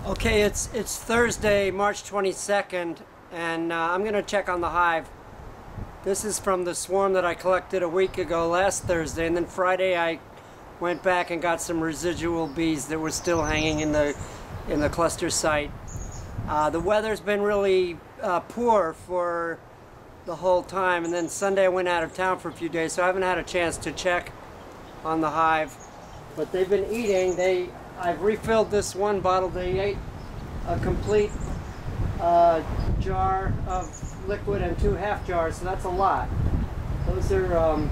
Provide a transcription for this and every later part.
Okay, it's Thursday, March 22nd, and I'm going to check on the hive. This is from the swarm that I collected a week ago last Thursday, and then Friday I went back and got some residual bees that were still hanging in the cluster site. The weather's been really poor for the whole time, and then Sunday I went out of town for a few days, so I haven't had a chance to check on the hive. But they've been eating. I've refilled this one bottle. They ate a complete jar of liquid and 2 half jars, so that's a lot. Those are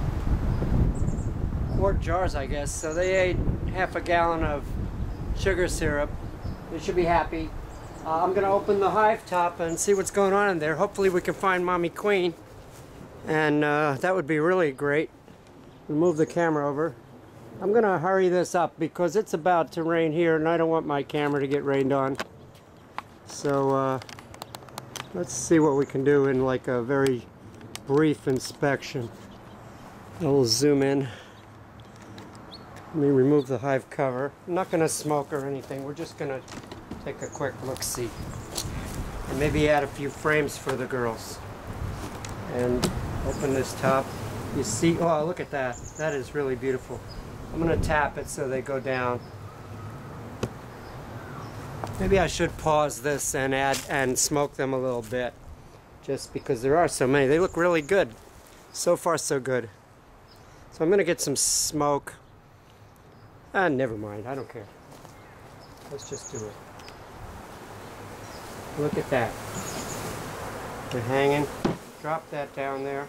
quart jars, I guess. So they ate half a gallon of sugar syrup. They should be happy. I'm going to open the hive top and see what's going on in there. Hopefully we can find Mommy Queen, and that would be really great. Move the camera over. I'm going to hurry this up because it's about to rain here and I don't want my camera to get rained on. So let's see what we can do in like a very brief inspection. I will zoom in. Let me remove the hive cover. I'm not going to smoke or anything. We're just going to take a quick look-see. And maybe add a few frames for the girls. And open this top. You see, oh, look at that. That is really beautiful. I'm going to tap it so they go down. Maybe I should pause this and add and smoke them a little bit, just because there are so many. They look really good. So far so good. So I'm going to get some smoke. Never mind, I don't care. Let's just do it. Look at that. They're hanging. Drop that down there.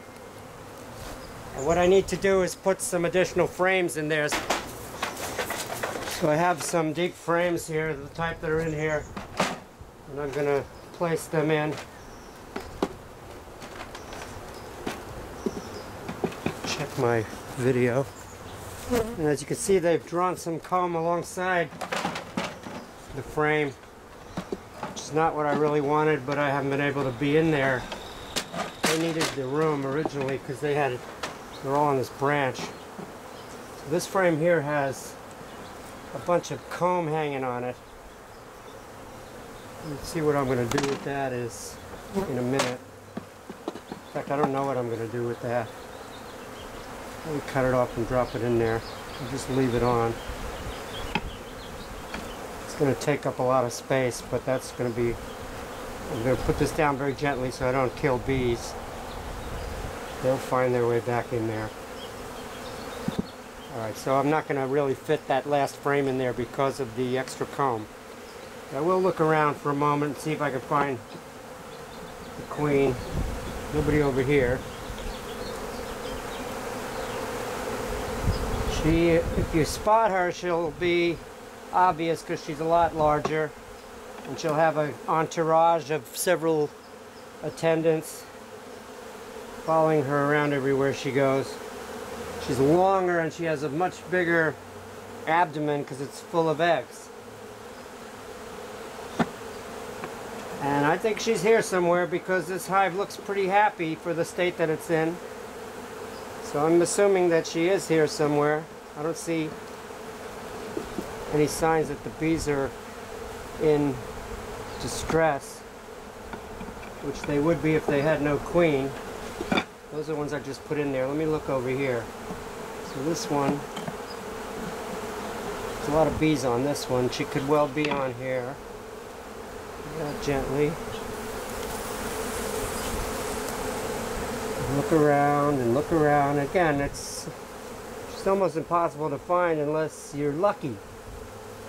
And what I need to do is put some additional frames in there. So I have some deep frames here, the type that are in here. And I'm going to place them in. Check my video. And as you can see, they've drawn some comb alongside the frame, which is not what I really wanted, but I haven't been able to be in there. They needed the room originally because they're all on this branch. So this frame here has a bunch of comb hanging on it. Let's see what I'm going to do with that is in a minute. In fact, I don't know what I'm going to do with that. Let me cut it off and drop it in there. I'll just leave it on. It's going to take up a lot of space, but that's going to be... I'm going to put this down very gently so I don't kill bees. They'll find their way back in there. Alright, so I'm not going to really fit that last frame in there because of the extra comb. I will look around for a moment and see if I can find the queen. Nobody over here. If you spot her, she'll be obvious because she's a lot larger. And she'll have an entourage of several attendants following her around everywhere she goes. She's longer and she has a much bigger abdomen because it's full of eggs. And I think she's here somewhere because this hive looks pretty happy for the state that it's in. So I'm assuming that she is here somewhere. I don't see any signs that the bees are in distress, which they would be if they had no queen. Those are the ones I just put in there. Let me look over here. So this one, there's a lot of bees on this one. She could well be on here. Gently. Look around and look around. Again, it's almost impossible to find unless you're lucky.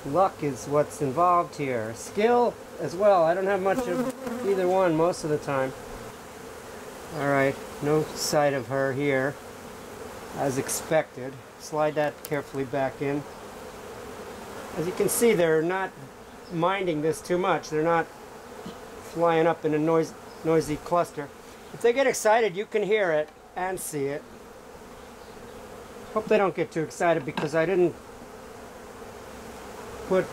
Luck is what's involved here. Skill as well. I don't have much of either one most of the time. Alright, no sight of her here, as expected. Slide that carefully back in. As you can see, they're not minding this too much. They're not flying up in a noisy cluster. If they get excited, you can hear it and see it. Hope they don't get too excited because I didn't put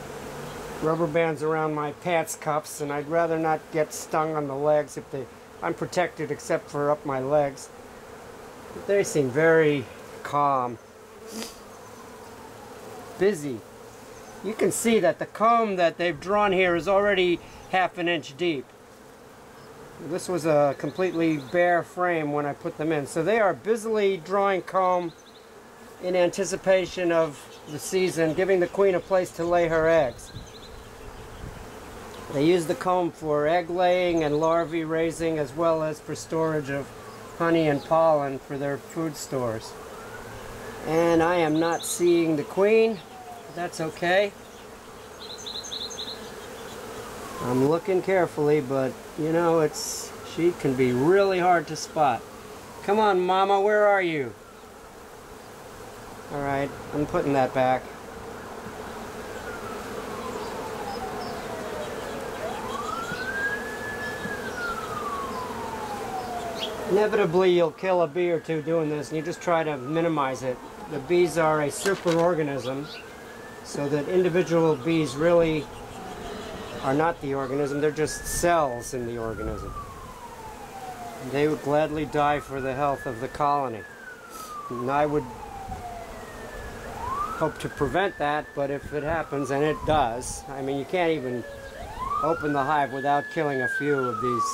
rubber bands around my pants cuffs, and I'd rather not get stung on the legs. I'm protected except for up my legs. But they seem very calm. Busy. you can see that the comb that they've drawn here is already ½ an inch deep. This was a completely bare frame when I put them in. So they are busily drawing comb in anticipation of the season, giving the queen a place to lay her eggs. They use the comb for egg laying and larvae raising, as well as for storage of honey and pollen for their food stores. And I am not seeing the queen. That's okay. I'm looking carefully, but you know, she can be really hard to spot. Come on, Mama, where are you? All right, I'm putting that back. Inevitably, you'll kill a bee or two doing this, and you just try to minimize it. The bees are a superorganism, so that individual bees really are not the organism, they're just cells in the organism. They would gladly die for the health of the colony. And I would hope to prevent that, but if it happens, and it does, I mean, you can't even open the hive without killing a few of these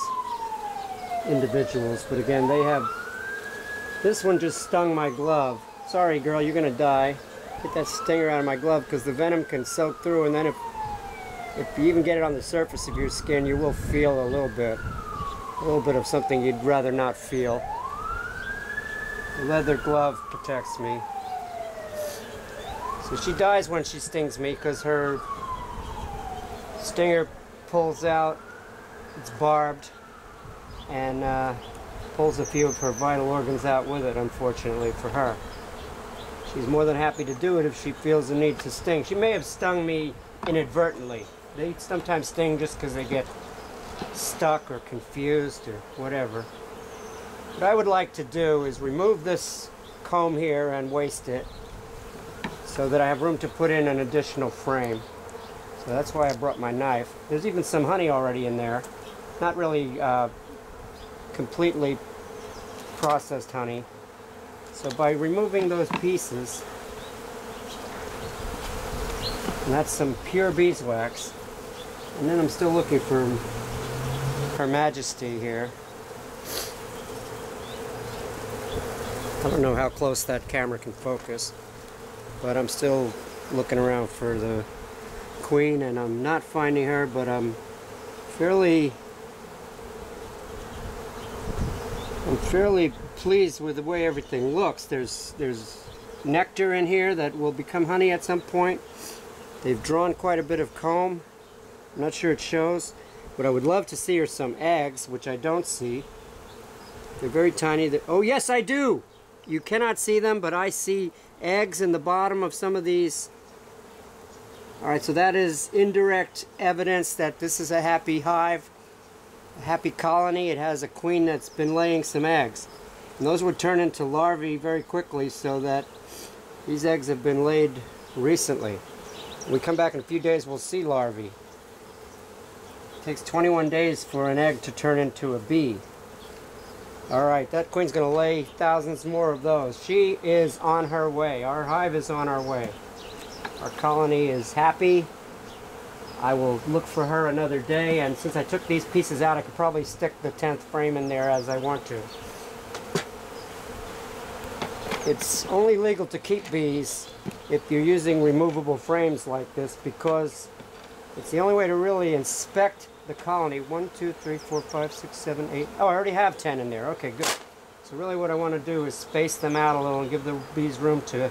individuals. But again, this one just stung my glove. Sorry girl, you're gonna die. Get that stinger out of my glove, because the venom can soak through, and then if you even get it on the surface of your skin, you will feel a little bit of something you'd rather not feel. The leather glove protects me. So she dies when she stings me, because her stinger pulls out, it's barbed, and pulls a few of her vital organs out with it, unfortunately for her. She's more than happy to do it if she feels the need to sting. She may have stung me inadvertently. They sometimes sting just because they get stuck or confused or whatever. What I would like to do is remove this comb here and waste it so that I have room to put in an additional frame. So that's why I brought my knife. There's even some honey already in there. Not really completely processed honey. So by removing those pieces, and that's some pure beeswax, and then I'm still looking for Her Majesty here. I don't know how close that camera can focus, but I'm still looking around for the queen, and I'm not finding her, but I'm fairly pleased with the way everything looks. There's nectar in here that will become honey at some point. They've drawn quite a bit of comb. I'm not sure it shows. What I would love to see are some eggs, which I don't see. They're very tiny. Oh yes, I do! You cannot see them, but I see eggs in the bottom of some of these. Alright, so that is indirect evidence that this is a happy hive, a happy colony. It has a queen that's been laying some eggs. And those would turn into larvae very quickly, so that these eggs have been laid recently. When we come back in a few days, we'll see larvae. It takes 21 days for an egg to turn into a bee. Alright, that queen's going to lay thousands more of those. She is on her way. Our hive is on our way. Our colony is happy. I will look for her another day, and since I took these pieces out, I could probably stick the 10th frame in there as I want to. It's only legal to keep bees if you're using removable frames like this, because it's the only way to really inspect the colony. 1, 2, 3, 4, 5, 6, 7, 8. Oh, I already have 10 in there. Okay, good. So really what I want to do is space them out a little and give the bees room to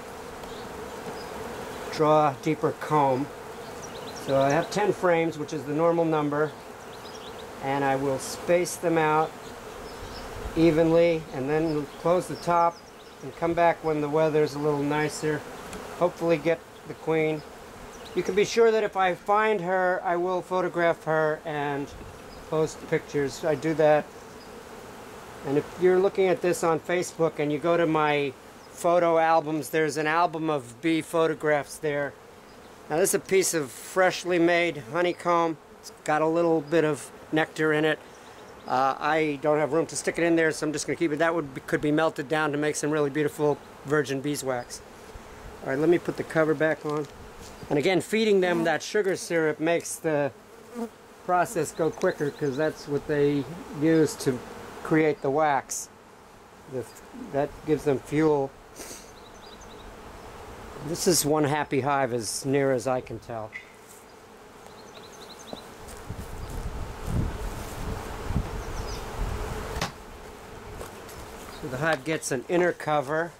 draw deeper comb. So I have 10 frames, which is the normal number, and I will space them out evenly, and then close the top and come back when the weather's a little nicer. Hopefully get the queen. You can be sure that if I find her, I will photograph her and post pictures. I do that. And if you're looking at this on Facebook and you go to my photo albums, there's an album of bee photographs there. Now this is a piece of freshly made honeycomb. It's got a little bit of nectar in it. I don't have room to stick it in there, so I'm just going to keep it. That could be melted down to make some really beautiful virgin beeswax. Alright, let me put the cover back on. And again, feeding them that sugar syrup makes the process go quicker because that's what they use to create the wax. That gives them fuel. This is one happy hive as near as I can tell. So the hive gets an inner cover.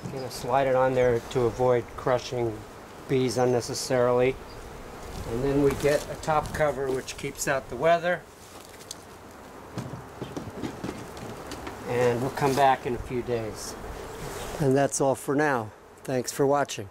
I'm going to slide it on there to avoid crushing bees unnecessarily. And then we get a top cover which keeps out the weather. And we'll come back in a few days. And that's all for now. Thanks for watching.